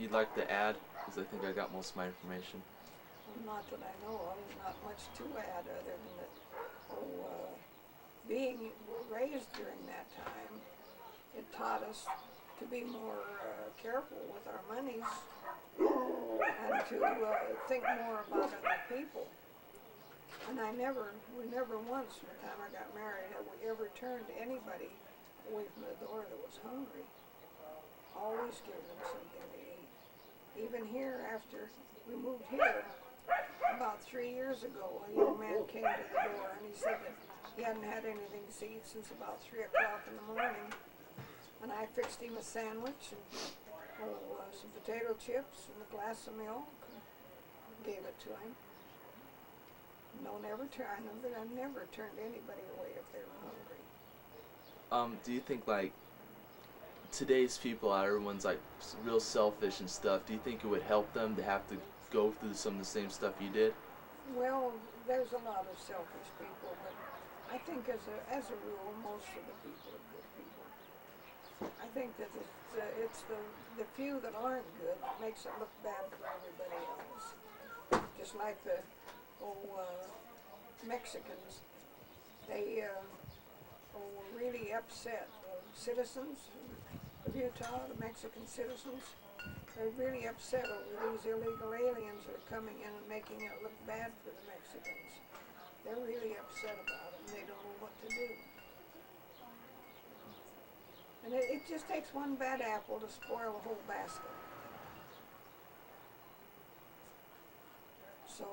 you'd like to add? Because I think I got most of my information. Well, not that I know of. There's not much to add other than that, being raised during that time, it taught us to be more careful with our monies and to think more about other people. And we never once, from the time I got married, have we ever turned anybody away from the door that was hungry. Always give them something to eat. Even here, after we moved here, about 3 years ago, a young man came to the door and he said that he hadn't had anything to eat since about 3 o'clock in the morning. And I fixed him a sandwich and some potato chips and a glass of milk and gave it to him. I never turned anybody away if they were hungry. Do you think like today's people, everyone's like real selfish and stuff? Do you think it would help them to have to go through some of the same stuff you did? Well, there's a lot of selfish people, but I think as a rule, most of the people are good people. I think that it's the few that aren't good that makes it look bad for everybody else. Just like the Mexicans, they were really upset. The citizens of Utah, the Mexican citizens, they're really upset over these illegal aliens that are coming in and making it look bad for the Mexicans. They're really upset about it and they don't know what to do. And it just takes one bad apple to spoil the whole basket. So,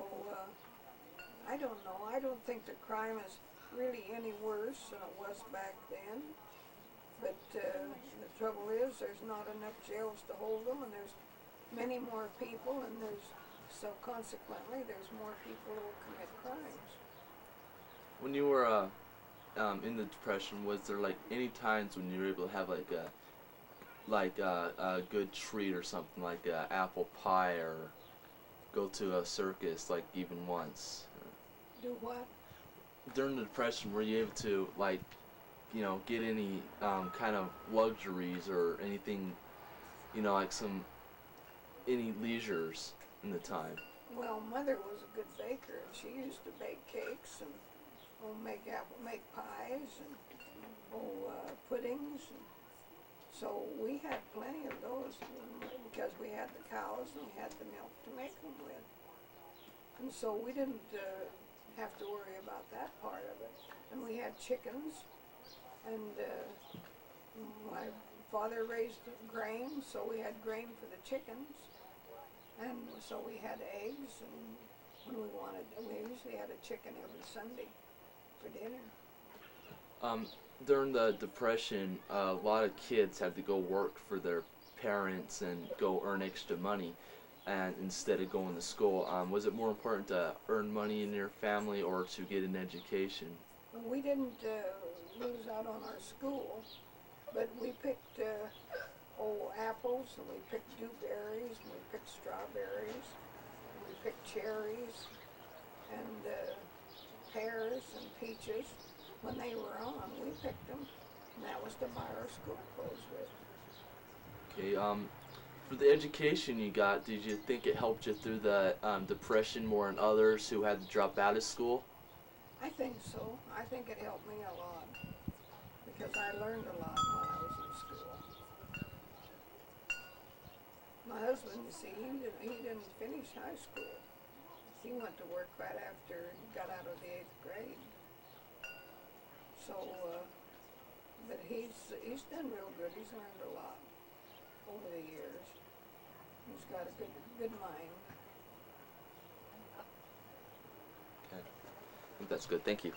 I don't know. I don't think the crime is really any worse than it was back then. But the trouble is there's not enough jails to hold them, and there's many more people, and so consequently there's more people who will commit crimes. When you were in the Depression, was there like any times when you were able to have like a good treat or something, like apple pie, or go to a circus like even once? Do what? During the Depression, were you able to like, get any kind of luxuries or anything, like any leisures in the time? Well, Mother was a good baker, and she used to bake cakes and make pies and puddings. And so we had plenty of those because we had the cows and we had the milk to make them with. And so we didn't have to worry about that part of it. And we had chickens, and my father raised grain, so we had grain for the chickens. And so we had eggs, and when we usually had a chicken every Sunday for dinner. During the Depression, a lot of kids had to go work for their parents and go earn extra money, and instead of going to school. Was it more important to earn money in your family or to get an education? We didn't lose out on our school, but we picked apples, and we picked dewberries, and we picked strawberries, and we picked cherries, and pears and peaches. When they were on, we picked them, and that was to buy our school clothes with. Okay, for the education you got, did you think it helped you through the Depression more than others who had to drop out of school? I think so. I think it helped me a lot, because I learned a lot when I was in school. My husband, you see, he didn't finish high school. He went to work right after he got out of the 8th grade. So, but he's done real good. He's learned a lot over the years. He's got a good mind. Okay, I think that's good. Thank you.